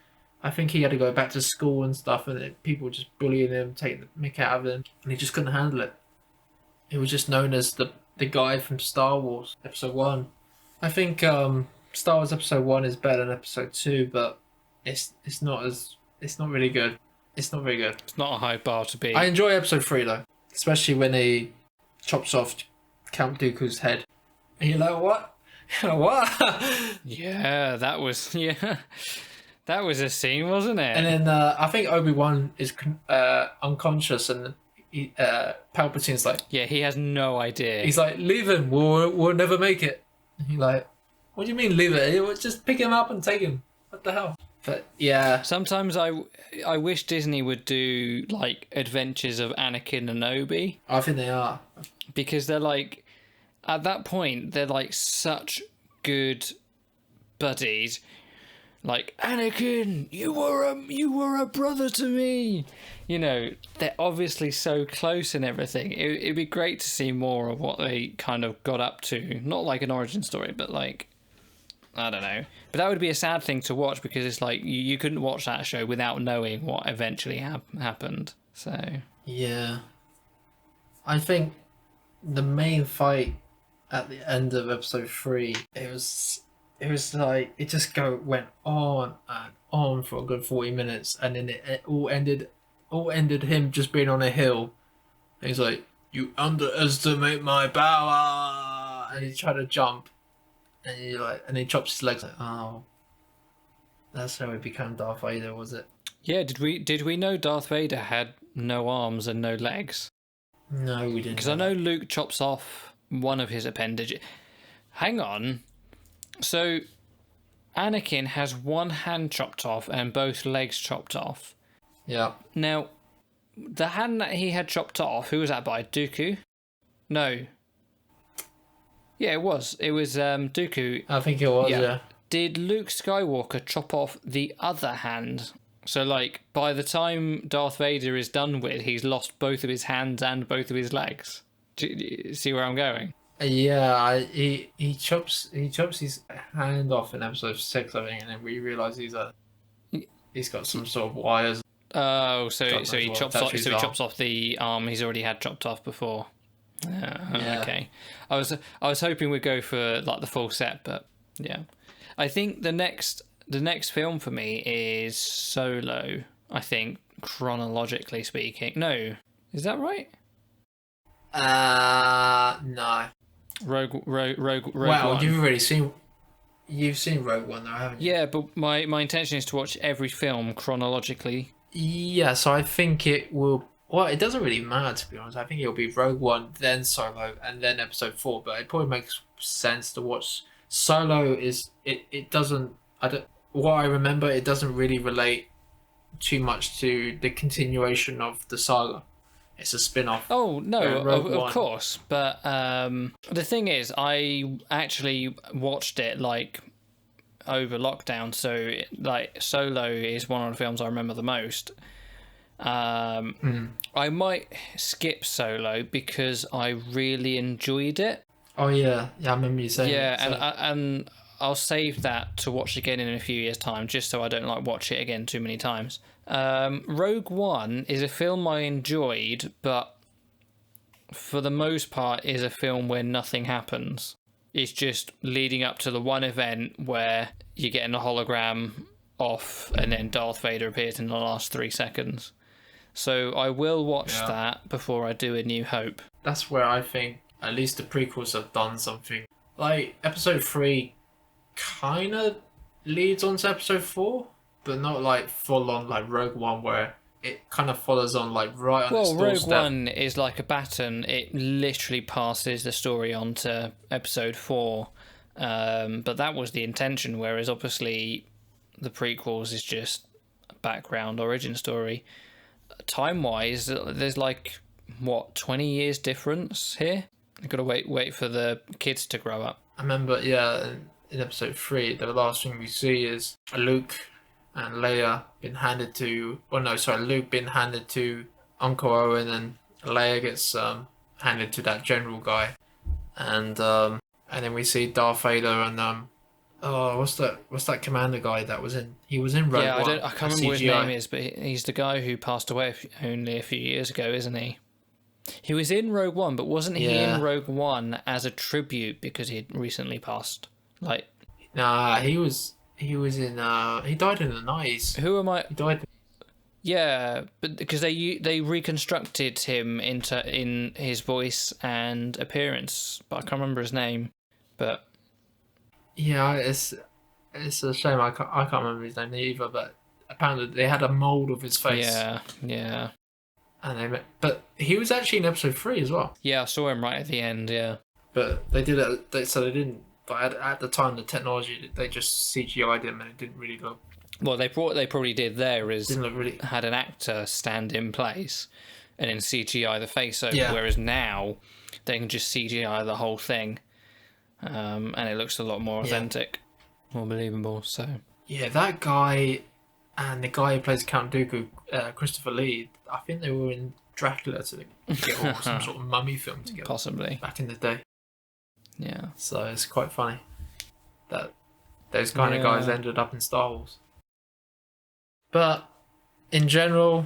I think he had to go back to school and stuff, and people were just bullying him, taking the mick out of him, and he just couldn't handle it. He was just known as the guy from Star Wars Episode 1. I think Star Wars Episode 1 is better than Episode 2, but it's not really good. It's not very good. It's not a high bar to beat. I enjoy Episode 3 though, especially when he chops off Count Dooku's head. And you're like, what? What? Yeah, that was that was a scene, wasn't it? And then I think Obi-Wan is unconscious, and Palpatine's like, yeah, he has no idea. He's like, leave him. We'll never make it. And you're like, what do you mean leave it? Just pick him up and take him. What the hell? But yeah. Sometimes I wish Disney would do like Adventures of Anakin and Obi. I think they are, because they're like, at that point they're like such good buddies. Like, Anakin, you were a brother to me. You know, they're obviously so close and everything. It'd be great to see more of what they kind of got up to. Not like an origin story, but like, I don't know. But that would be a sad thing to watch, because it's like you couldn't watch that show without knowing what eventually happened. So yeah, I think the main fight at the end of Episode 3, it was like it just went on and on for a good 40 minutes, and then it all ended him just being on a hill. And he's like, you underestimate my power, and he tried to jump, and he chops his legs. Like, oh, that's how he became Darth Vader, was it? Yeah, did we know Darth Vader had no arms and no legs? No, we didn't. Because I know Luke chops off one of his appendages. Hang on. So, Anakin has one hand chopped off and both legs chopped off. Yeah. Now, the hand that he had chopped off, who was that by? Dooku? No. Yeah, it was. It was Dooku. I think it was, yeah. Did Luke Skywalker chop off the other hand? So, like, by the time Darth Vader is done with, he's lost both of his hands and both of his legs. Do you see where I'm going? Yeah, he chops his hand off in Episode 6, I think, and then we realise he's got some sort of wires. Oh, so he chops off the arm he's already had chopped off before. Yeah. Okay. I was hoping we'd go for like the full set, but yeah. I think the next film for me is Solo, I think, chronologically speaking. No. Is that right? No. Rogue wow, One. You've seen Rogue One though, haven't you? Yeah, but my intention is to watch every film chronologically. Yeah, so I think it will. Well, it doesn't really matter, to be honest. I think it'll be Rogue One, then Solo, and then Episode 4. But it probably makes sense to watch Solo. It doesn't. What I remember, it doesn't really relate too much to the continuation of the saga. It's a spin-off. Oh no, of course. But the thing is, I actually watched it like over lockdown, so like Solo is one of the films I remember the most. I might skip Solo because I really enjoyed it. Oh yeah, I remember you saying. Yeah, that, so. and I'll save that to watch again in a few years' time, just so I don't like watch it again too many times. Rogue One is a film I enjoyed, but for the most part is a film where nothing happens. It's just leading up to the one event where you're getting a hologram off and then Darth Vader appears in the last 3 seconds. So I will watch that before I do A New Hope. That's where I think at least the prequels have done something. Like Episode 3 kind of leads on to Episode 4, but not like full on like Rogue One where it kind of follows on like right on its doorstep. Rogue One is like a baton. It literally passes the story on to Episode 4. But that was the intention, whereas obviously the prequels is just a background origin story. Time-wise, there's like, 20 years difference here? You've got to wait for the kids to grow up. I remember, in Episode 3, the last thing we see is Luke and Leia being handed to... Luke being handed to Uncle Owen, and Leia gets handed to that general guy. And then we see Darth Vader and... what's that commander guy that was in... He was in Rogue One. I can't remember what his name is, but he's the guy who passed away only a few years ago, isn't he? He was in Rogue One, but wasn't he in Rogue One as a tribute because he'd recently passed? Like... Nah, he was in... he died in the 90s. Who am I... He died... Yeah, but because they reconstructed him in his voice and appearance, but I can't remember his name. But yeah, it's a shame I can't remember his name either. But apparently they had a mold of his face. Yeah. And but he was actually in Episode 3 as well. Yeah, I saw him right at the end. Yeah, but they did it. So they didn't. But at the time, the technology, they just CGI'd him, and it didn't really look. Well, they probably did there is really... had an actor stand in place and then CGI the face over, whereas now they can just CGI the whole thing, and it looks a lot more authentic, more believable. So yeah, that guy and the guy who plays Count Dooku, Christopher Lee, I think they were in Dracula to get or some sort of mummy film together, possibly back in the day. Yeah, so it's quite funny that those kind of guys ended up in Star Wars. But in general,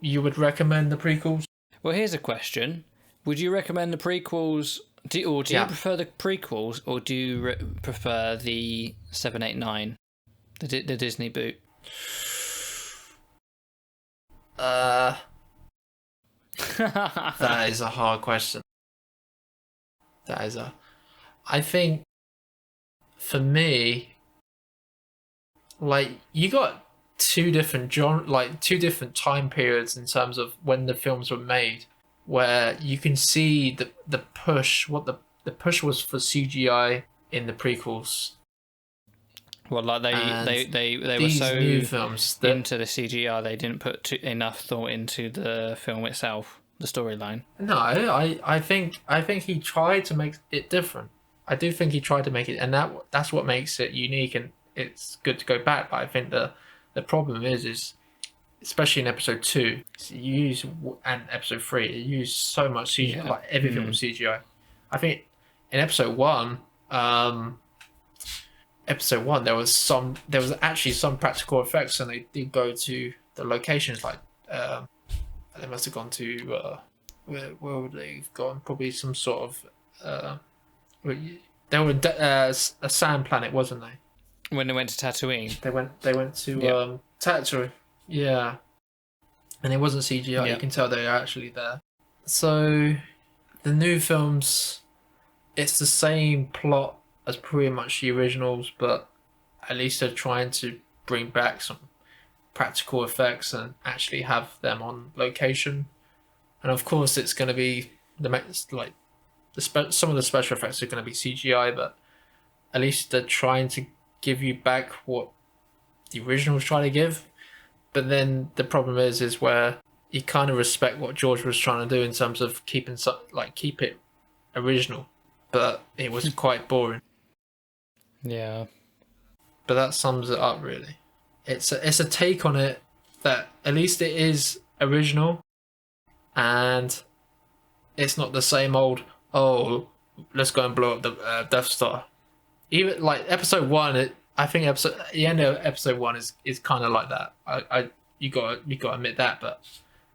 you would recommend the prequels? Well, here's a question: would you recommend the prequels? Do you prefer the prequels, or do you prefer the 7, 8, 9, the Disney boot? That is a hard question. I think for me, like, you got two different time periods in terms of when the films were made, where you can see the push. What the push was for CGI in the prequels. Well, like they were so new films into the CGI, they didn't put enough thought into the film itself, the storyline. No, I think he tried to make it different. I do think he tried to make it, and that's what makes it unique, and it's good to go back. But I think the problem is especially in Episode 2, and Episode 3, it used so much CGI, like everything was CGI. I think in Episode 1, there was actually some practical effects, and they did go to the locations, like they must have gone to where would they have gone? Probably some sort of they were a sand planet, wasn't they? When they went to Tatooine. They went to Tatooine. Yeah. And it wasn't CGI, you can tell they are actually there. So the new films, it's the same plot as pretty much the originals, but at least they're trying to bring back some practical effects and actually have them on location. And of course it's going to be some of the special effects are going to be CGI, but at least they're trying to give you back what the originals try to give. But then the problem is where you kind of respect what George was trying to do in terms of keep it original, but it was quite boring. Yeah. but that sums it up really. It's a take on it that at least it is original, and it's not the same old, oh, let's go and blow up the Death Star. Even like episode 1, I think the end of episode 1 is kind of like that. You got to admit that, but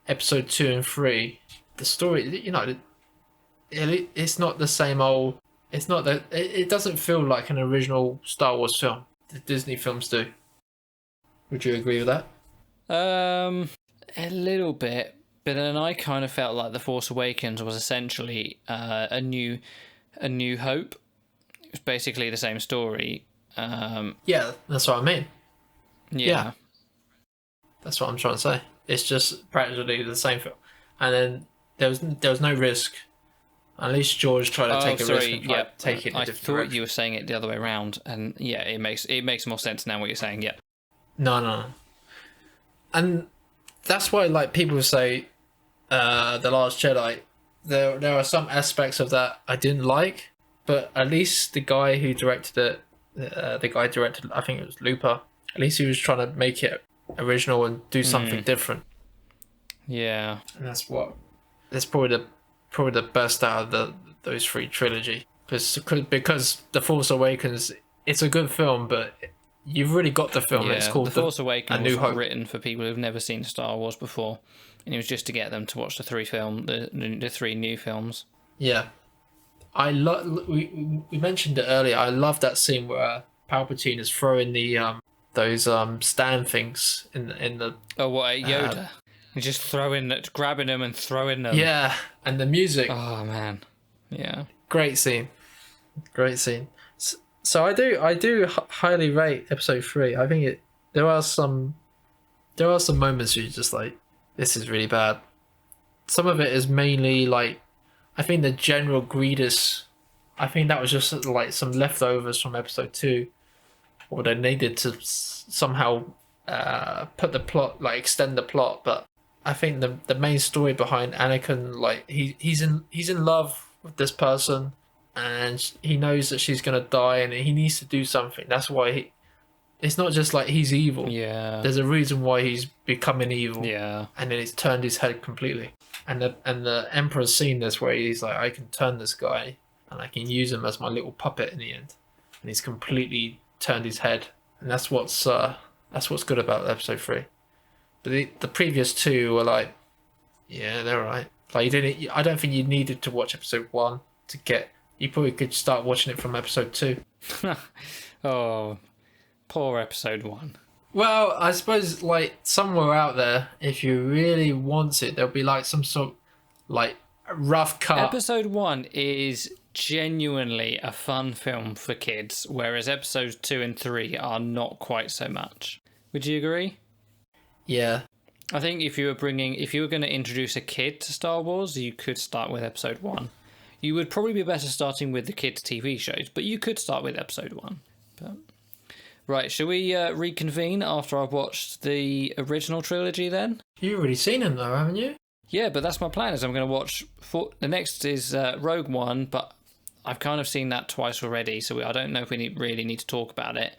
episode 2 and 3, the story, it's not the same old. It's not that it doesn't feel like an original Star Wars film. The Disney films do. Would you agree with that? A little bit, but then I kind of felt like The Force Awakens was essentially a new hope. It was basically the same story. Yeah, that's what I mean. Yeah. That's what I'm trying to say. It's just practically the same film, and then there was no risk. At least George tried to take a risk and take it in a different direction. You were saying it the other way around, and yeah, it makes more sense now what you're saying. Yeah. No. And that's why, like, people say, The Last Jedi. There are some aspects of that I didn't like, but at least the guy who directed it, I think it was Looper. At least he was trying to make it original and do something different. Yeah. And that's probably the best out of those 3 trilogy, because The Force Awakens, it's a good film, but you've really got the film. Yeah, It's called The Force Awakens A New Hope. written for people who've never seen Star Wars before, and it was just to get them to watch the 3 new films. Yeah, we mentioned it earlier. I love that scene where Palpatine is throwing the those stand things in the. Oh, what, Yoda? Just grabbing them and throwing them. Yeah, and the music. Oh man, yeah. Great scene. So I do highly rate episode 3. I think there are some moments where you're just like, this is really bad. Some of it is mainly like, I think the General Grievous, I think that was just like some leftovers from episode 2, or they needed to somehow put the plot, like extend the plot. But I think the main story behind Anakin, like he's in love with this person, and he knows that she's gonna die, and he needs to do something. That's why it's not just like he's evil. Yeah. There's a reason why he's becoming evil. Yeah. And then it's turned his head completely. And the Emperor's seen this, where he's like, I can turn this guy, and I can use him as my little puppet in the end. And he's completely turned his head, and that's what's good about episode 3. But the previous 2 were like, yeah, they're alright. Like I don't think you needed to watch episode 1 to get. You probably could start watching it from episode 2. Oh, poor episode 1. Well, I suppose like somewhere out there, if you really want it, there'll be like some sort of like rough cut. Episode 1 is genuinely a fun film for kids, whereas episodes 2 and 3 are not quite so much. Would you agree? Yeah. I think if you were going to introduce a kid to Star Wars, you could start with episode 1. You would probably be better starting with the kids' TV shows, but you could start with episode 1. But... Right, shall we reconvene after I've watched the original trilogy then? You've already seen them though, haven't you? Yeah, but that's my plan, is I'm going to watch... The next is Rogue One, but I've kind of seen that twice already, so I don't know if we really need to talk about it.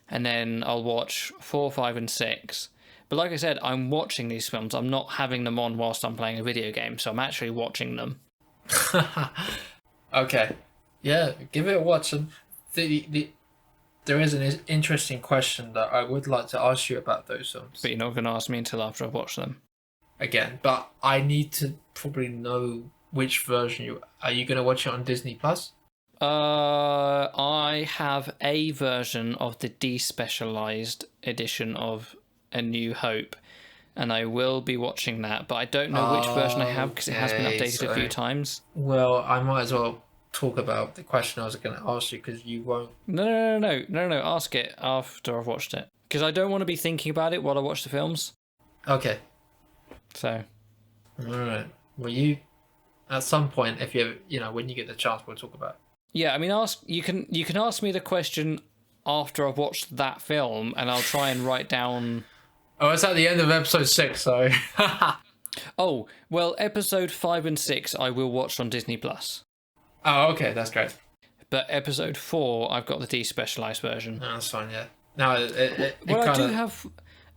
And then I'll watch 4, 5 and 6. But like I said, I'm watching these films. I'm not having them on whilst I'm playing a video game, so I'm actually watching them. Okay. Yeah, give it a watch. And there is an interesting question that I would like to ask you about those films. But you're not going to ask me until after I've watched them. Again, but I need to probably know which version are you going to watch it on Disney Plus? I have a version of the despecialized edition of A New Hope, and I will be watching that, but I don't know which version I have because it has been updated a few times. Well, I might as well talk about the question I was going to ask you, because you won't. No. Ask it after I've watched it, because I don't want to be thinking about it while I watch the films. Okay. So. All right. Well, you at some point, if you when you get the chance, we'll talk about it. Yeah, I mean, you can ask me the question after I've watched that film, and I'll try and write down. Oh, it's at the end of episode 6, so. Oh well, episode 5 and 6 I will watch on Disney Plus. Oh, okay, that's great. But episode 4, I've got the despecialized version. No, that's fine, yeah. No, it Well, I kind do of. have.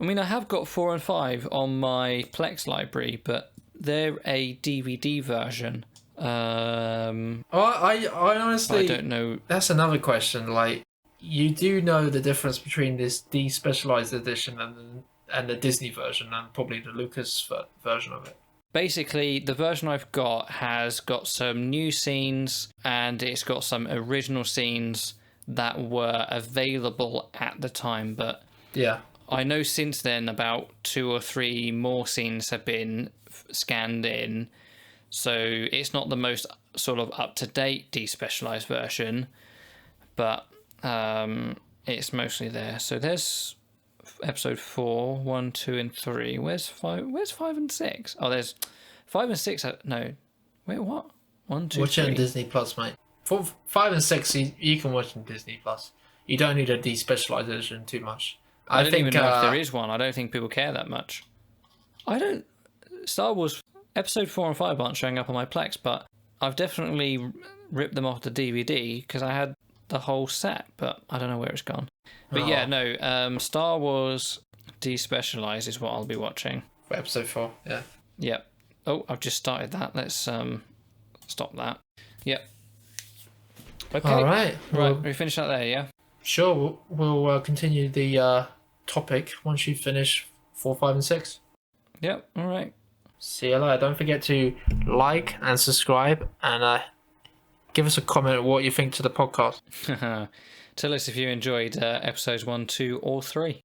I mean, I have got 4 and 5 on my Plex library, but they're a DVD version. I I honestly, don't know. that's another question. Like, you do know the difference between this despecialized edition and the Disney version, and probably the Lucas version of it. Basically, the version I've got has got some new scenes and it's got some original scenes that were available at the time, but Yeah. I know since then about 2 or 3 more scenes have been scanned in, so it's not the most sort of up-to-date despecialized version, but it's mostly there. So there's episode 4, 1, 2, and 3. Where's 5? Where's 5 and 6? Oh, there's 5 and 6. No, wait, what? 1, 2, Watch it 3. on Disney Plus, mate. 5 and 6, you can watch on Disney Plus. You don't need a despecialized edition too much. I don't even know if there is one. I don't think people care that much. I don't. Star Wars episode 4 and 5 aren't showing up on my Plex, but I've definitely ripped them off the DVD because I had the whole set, but I don't know where it's gone. But yeah, no. Star Wars Despecialized is what I'll be watching for episode 4. Yeah. Yep. Oh, I've just started that. Let's stop that. Yep. Okay. All right. Right. We finish that there. Yeah. Sure. We'll continue the topic once you finish 4, 5, and 6. Yep. All right. See you later. Don't forget to like and subscribe, and give us a comment what you think to the podcast. Tell us if you enjoyed episodes 1, 2, or 3.